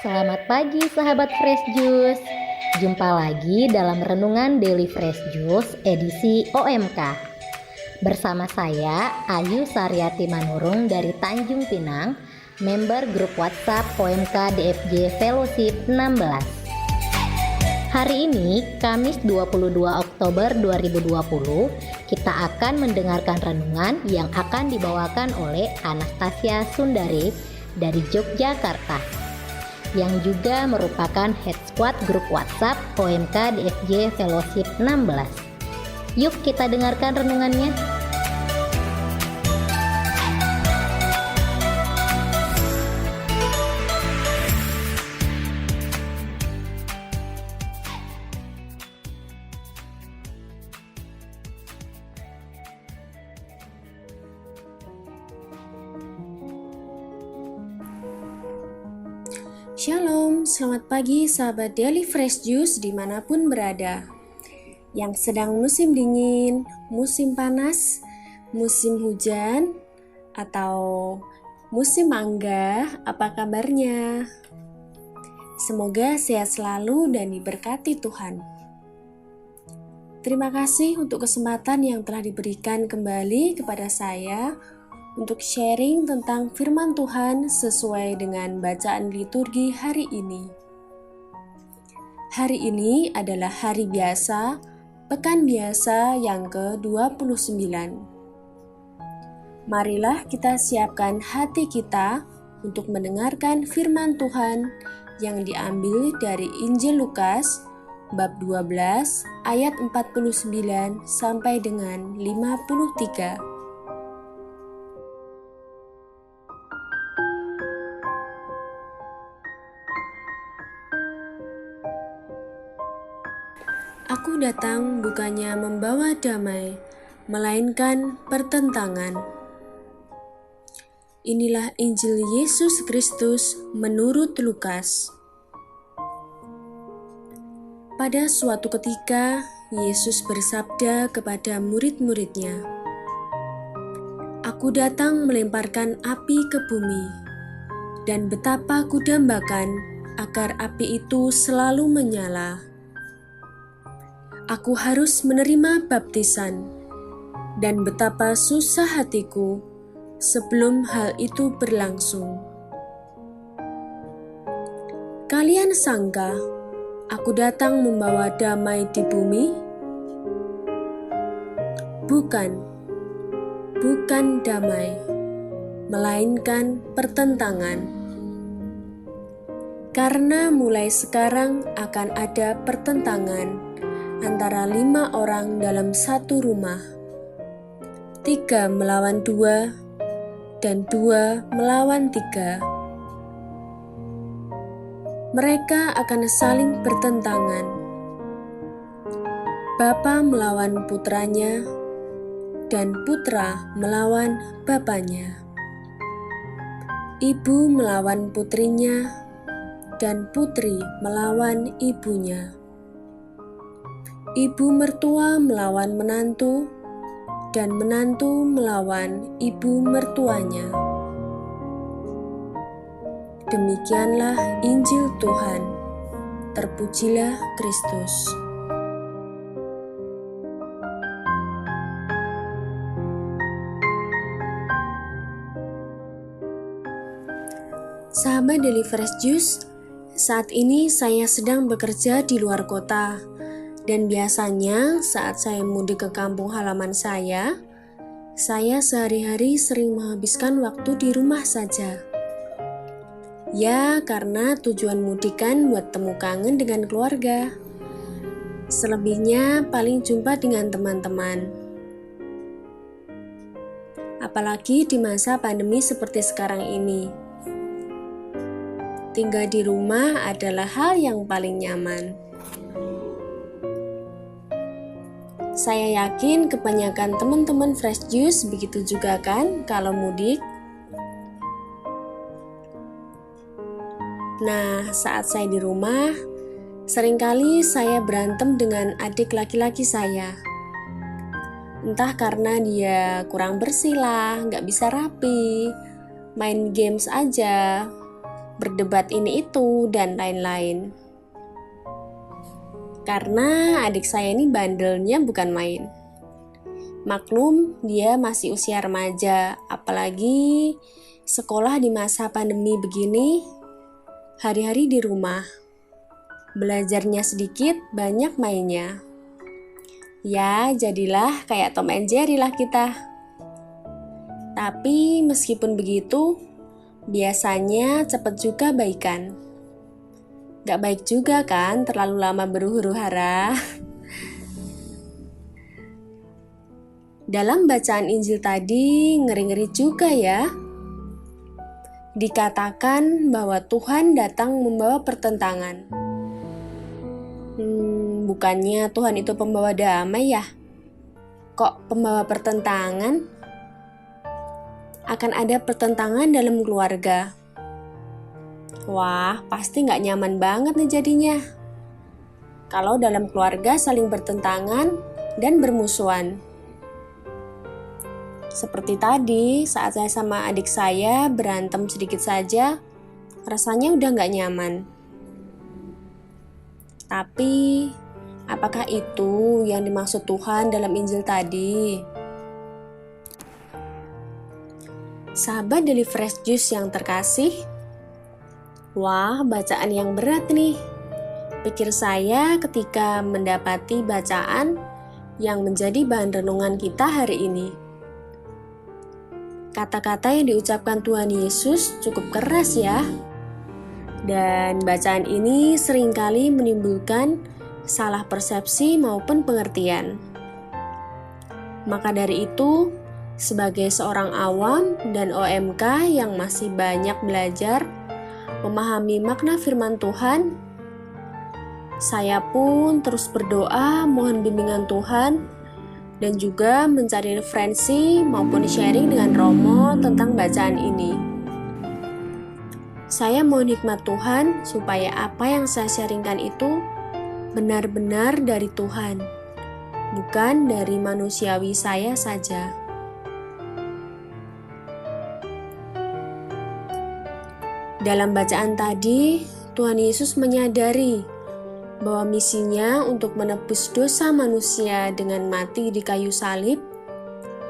Selamat pagi sahabat Fresh Juice. Jumpa lagi dalam renungan Daily Fresh Juice edisi OMK. Bersama saya Ayu Saryati Manurung dari Tanjung Pinang, member grup WhatsApp OMK DFJ Fellowship 16. Hari ini, Kamis 22 Oktober 2020, kita akan mendengarkan renungan yang akan dibawakan oleh Anastasia Sundari dari Yogyakarta, yang juga merupakan head squad grup WhatsApp OMK DFJ Fellowship 16. Yuk kita dengarkan renungannya. Shalom, selamat pagi sahabat Daily Fresh Juice dimanapun berada. Yang sedang musim dingin, musim panas, musim hujan, atau musim mangga, apa kabarnya? Semoga sehat selalu dan diberkati Tuhan. Terima kasih untuk kesempatan yang telah diberikan kembali kepada saya untuk sharing tentang firman Tuhan sesuai dengan bacaan liturgi hari ini. Hari ini adalah hari biasa, pekan biasa yang ke-29. Marilah kita siapkan hati kita untuk mendengarkan firman Tuhan yang diambil dari Injil Lukas bab 12 ayat 49 sampai dengan 53. Aku datang bukannya membawa damai, melainkan pertentangan. Inilah Injil Yesus Kristus menurut Lukas. Pada suatu ketika, Yesus bersabda kepada murid-muridnya, "Aku datang melemparkan api ke bumi, dan betapa kudambakan agar api itu selalu menyala. Aku harus menerima baptisan, dan betapa susah hatiku sebelum hal itu berlangsung. Kalian sangka aku datang membawa damai di bumi? Bukan damai, melainkan pertentangan. Karena mulai sekarang akan ada pertentangan antara 5 orang dalam satu rumah, 3 melawan 2, dan 2 melawan 3. Mereka akan saling bertentangan. Bapa melawan putranya, dan putra melawan bapanya. Ibu melawan putrinya, dan putri melawan ibunya. Ibu mertua melawan menantu, dan menantu melawan ibu mertuanya." Demikianlah Injil Tuhan. Terpujilah Kristus. Sahabat Daily Fresh Juice, saat ini saya sedang bekerja di luar kota. Dan biasanya saat saya mudik ke kampung halaman saya sehari-hari sering menghabiskan waktu di rumah saja. Ya, karena tujuan mudik kan buat temu kangen dengan keluarga. Selebihnya paling jumpa dengan teman-teman. Apalagi di masa pandemi seperti sekarang ini. Tinggal di rumah adalah hal yang paling nyaman. Saya yakin kebanyakan teman-teman Fresh Juice begitu juga kan kalau mudik. Nah, saat saya di rumah, seringkali saya berantem dengan adik laki-laki saya. Entah karena dia kurang bersih lah, nggak bisa rapi, main games aja, berdebat ini itu, dan lain-lain. Karena adik saya ini bandelnya bukan main. Maklum, dia masih usia remaja, apalagi sekolah di masa pandemi begini, hari-hari di rumah. Belajarnya sedikit, banyak mainnya. Ya, jadilah kayak Tom and Jerry lah kita. Tapi meskipun begitu, biasanya cepat juga baikan. Gak baik juga kan terlalu lama berhuru-hara. Dalam bacaan Injil tadi ngeri-ngeri juga ya. Dikatakan bahwa Tuhan datang membawa pertentangan. Bukannya Tuhan itu pembawa damai ya? Kok pembawa pertentangan? Akan ada pertentangan dalam keluarga. Wah, pasti gak nyaman banget nih jadinya. Kalau dalam keluarga saling bertentangan dan bermusuhan. Seperti tadi, saat saya sama adik saya berantem sedikit saja, rasanya udah gak nyaman. Tapi, apakah itu yang dimaksud Tuhan dalam Injil tadi? Sahabat Daily Fresh Juice yang terkasih, wah, bacaan yang berat nih. Pikir saya ketika mendapati bacaan yang menjadi bahan renungan kita hari ini. Kata-kata yang diucapkan Tuhan Yesus cukup keras ya. Dan bacaan ini seringkali menimbulkan salah persepsi maupun pengertian. Maka dari itu, sebagai seorang awam dan OMK yang masih banyak belajar memahami makna firman Tuhan, saya pun terus berdoa mohon bimbingan Tuhan dan juga mencari referensi maupun sharing dengan Romo tentang bacaan ini. Saya mohon hikmat Tuhan supaya apa yang saya sharingkan itu benar-benar dari Tuhan, bukan dari manusiawi saya saja. Dalam bacaan tadi, Tuhan Yesus menyadari bahwa misinya untuk menebus dosa manusia dengan mati di kayu salib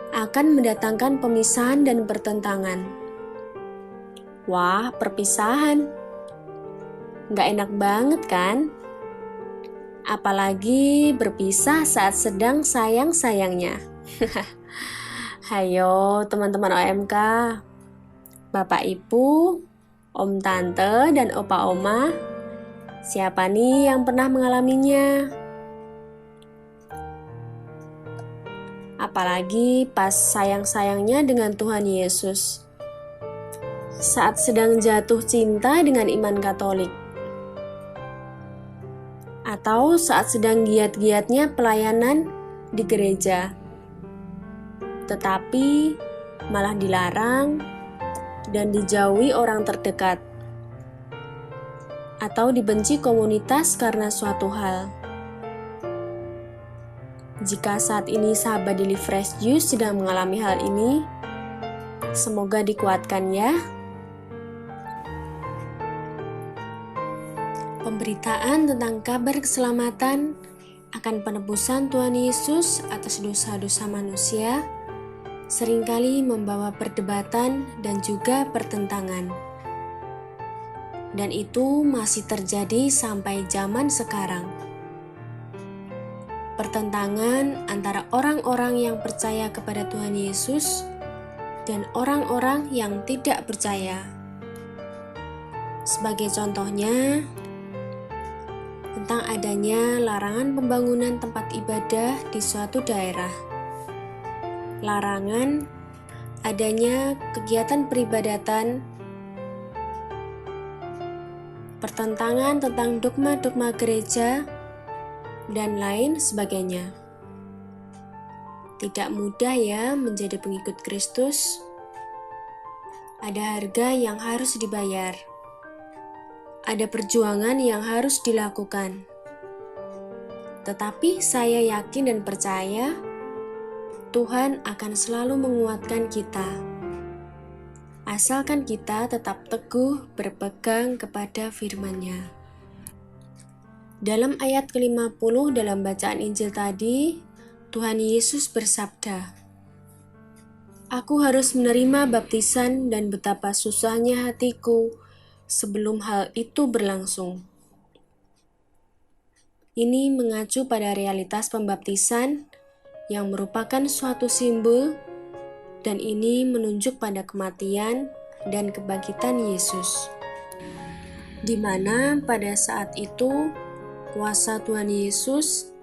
akan mendatangkan pemisahan dan pertentangan. Wah, perpisahan. Gak enak banget kan? Apalagi berpisah saat sedang sayang-sayangnya. Hayo teman-teman OMK, Bapak Ibu, Om Tante dan Opa Oma, siapa nih yang pernah mengalaminya? Apalagi pas sayang-sayangnya dengan Tuhan Yesus. Saat sedang jatuh cinta dengan iman Katolik. Atau saat sedang giat-giatnya pelayanan di gereja. Tetapi malah dilarang dan dijauhi orang terdekat, atau dibenci komunitas karena suatu hal. Jika saat ini sahabat Daily Fresh Juice sedang mengalami hal ini, semoga dikuatkan ya. Pemberitaan tentang kabar keselamatan akan penebusan Tuhan Yesus atas dosa-dosa manusia seringkali membawa perdebatan dan juga pertentangan. Dan itu masih terjadi sampai zaman sekarang. Pertentangan antara orang-orang yang percaya kepada Tuhan Yesus dan orang-orang yang tidak percaya. Sebagai contohnya, tentang adanya larangan pembangunan tempat ibadah di suatu daerah. Larangan adanya kegiatan peribadatan, pertentangan tentang dogma-dogma gereja, dan lain sebagainya. Tidak mudah ya menjadi pengikut Kristus. Ada harga yang harus dibayar. Ada perjuangan yang harus dilakukan. Tetapi saya yakin dan percaya Tuhan akan selalu menguatkan kita. asalkan kita tetap teguh berpegang kepada firman-Nya. Dalam ayat ke-50 dalam bacaan Injil tadi, Tuhan Yesus bersabda, "Aku harus menerima baptisan dan betapa susahnya hatiku sebelum hal itu berlangsung." Ini mengacu pada realitas pembaptisan yang merupakan suatu simbol, dan ini menunjuk pada kematian dan kebangkitan Yesus, di mana pada saat itu kuasa Tuhan Yesus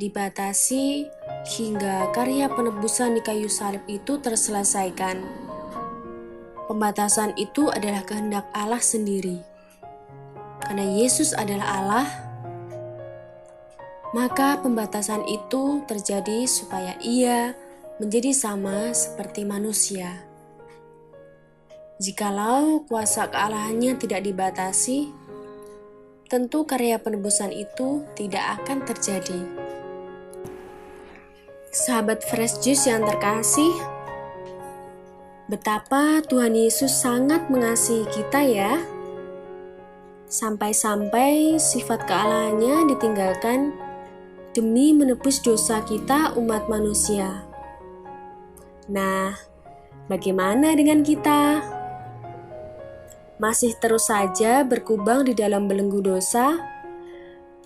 dibatasi hingga karya penebusan di kayu salib itu terselesaikan. Pembatasan itu adalah kehendak Allah sendiri. Karena Yesus adalah Allah, maka pembatasan itu terjadi supaya Ia menjadi sama seperti manusia. Jikalau kuasa kealahannya tidak dibatasi, tentu karya penebusan itu tidak akan terjadi. Sahabat Fresh Juice yang terkasih, betapa Tuhan Yesus sangat mengasihi kita ya. Sampai-sampai sifat kealahannya ditinggalkan demi menebus dosa kita umat manusia. Nah, bagaimana dengan kita? Masih terus saja berkubang di dalam belenggu dosa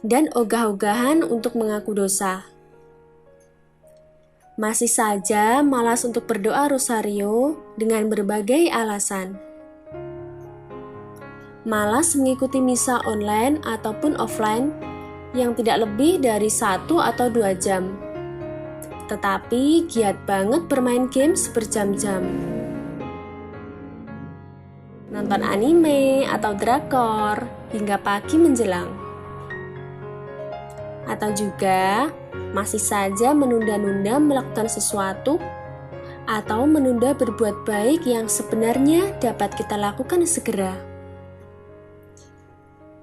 dan ogah-ogahan untuk mengaku dosa. Masih saja malas untuk berdoa rosario dengan berbagai alasan. Malas mengikuti misa online ataupun offline yang tidak lebih dari 1 atau 2 jam. Tetapi giat banget bermain games berjam-jam. Nonton anime atau drakor hingga pagi menjelang. Atau juga masih saja menunda-nunda melakukan sesuatu atau menunda berbuat baik yang sebenarnya dapat kita lakukan segera.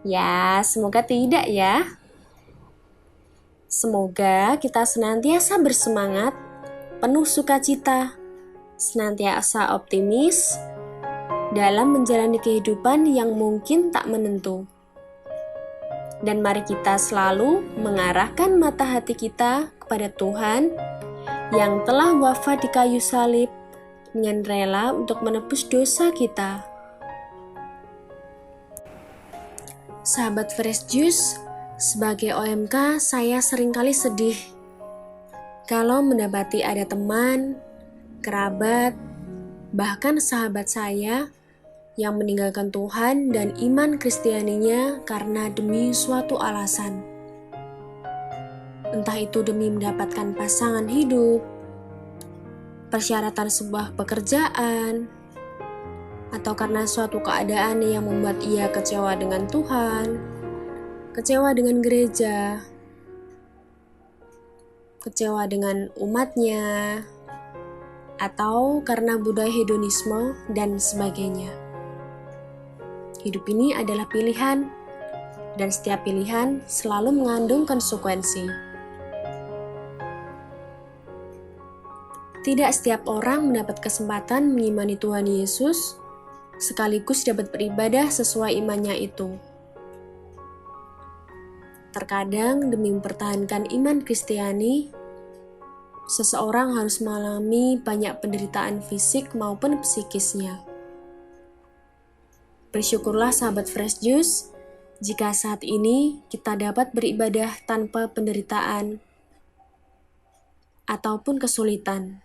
Ya, semoga tidak ya. Semoga kita senantiasa bersemangat, penuh sukacita, senantiasa optimis dalam menjalani kehidupan yang mungkin tak menentu. Dan mari kita selalu mengarahkan mata hati kita kepada Tuhan yang telah wafat di kayu salib dengan rela untuk menebus dosa kita. Sahabat Fresh Juice, sebagai OMK saya seringkali sedih kalau mendapati ada teman, kerabat, bahkan sahabat saya yang meninggalkan Tuhan dan iman Kristianinya karena demi suatu alasan. Entah itu demi mendapatkan pasangan hidup, persyaratan sebuah pekerjaan, atau karena suatu keadaan yang membuat ia kecewa dengan Tuhan, kecewa dengan gereja, kecewa dengan umatnya, atau karena budaya hedonisme dan sebagainya. Hidup ini adalah pilihan, dan setiap pilihan selalu mengandung konsekuensi. Tidak setiap orang mendapat kesempatan mengimani Tuhan Yesus, sekaligus dapat beribadah sesuai imannya itu. Terkadang demi mempertahankan iman Kristiani, seseorang harus mengalami banyak penderitaan fisik maupun psikisnya. Bersyukurlah sahabat Fresh Juice, jika saat ini kita dapat beribadah tanpa penderitaan ataupun kesulitan.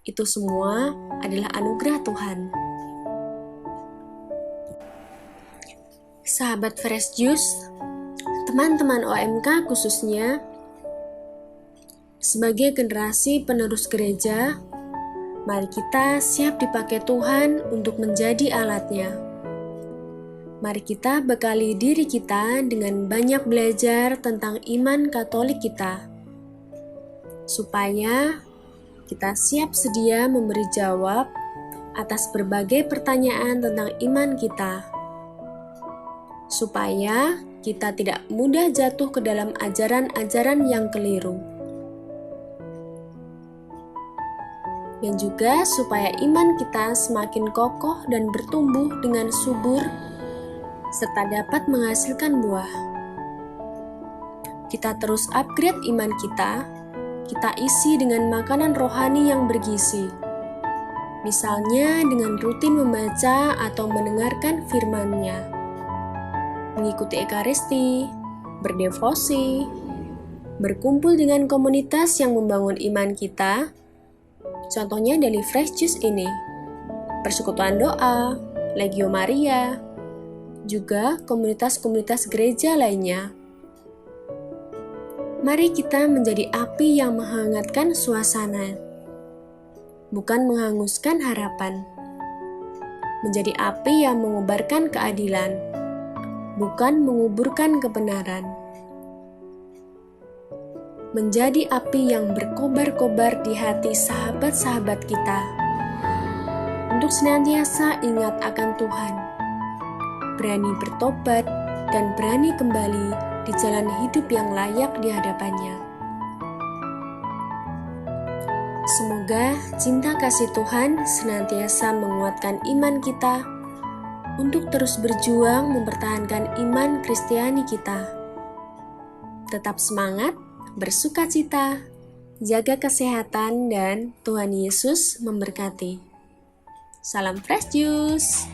Itu semua adalah anugerah Tuhan. Sahabat Fresh Juice, teman-teman OMK khususnya, sebagai generasi penerus gereja, mari kita siap dipakai Tuhan untuk menjadi alatnya. Mari kita bekali diri kita dengan banyak belajar tentang iman Katolik kita, supaya kita siap sedia memberi jawab atas berbagai pertanyaan tentang iman kita, supaya kita tidak mudah jatuh ke dalam ajaran-ajaran yang keliru. dan juga supaya iman kita semakin kokoh dan bertumbuh dengan subur serta dapat menghasilkan buah. Kita terus upgrade iman kita isi dengan makanan rohani yang bergizi. Misalnya dengan rutin membaca atau mendengarkan firman-Nya, mengikuti ekaristi, berdevosi, berkumpul dengan komunitas yang membangun iman kita. Contohnya Daily Fresh Juice ini, persekutuan doa, Legio Maria, juga komunitas-komunitas gereja lainnya. Mari kita menjadi api yang menghangatkan suasana, bukan menghanguskan harapan. Menjadi api yang mengobarkan keadilan, bukan menguburkan kebenaran. Menjadi api yang berkobar-kobar di hati sahabat-sahabat kita, untuk senantiasa ingat akan Tuhan, berani bertobat dan berani kembali di jalan hidup yang layak di hadapannya. Semoga cinta kasih Tuhan senantiasa menguatkan iman kita untuk terus berjuang mempertahankan iman Kristiani kita. Tetap semangat, bersukacita, jaga kesehatan, dan Tuhan Yesus memberkati. Salam Fresh Juice!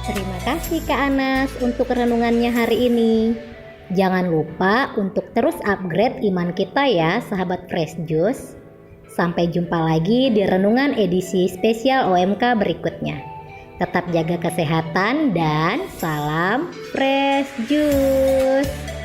Terima kasih Kak Anas untuk renungannya hari ini. Jangan lupa untuk terus upgrade iman kita ya sahabat Fresh Juice. Sampai jumpa lagi di renungan edisi spesial OMK berikutnya. Tetap jaga kesehatan dan salam Fresh Juice.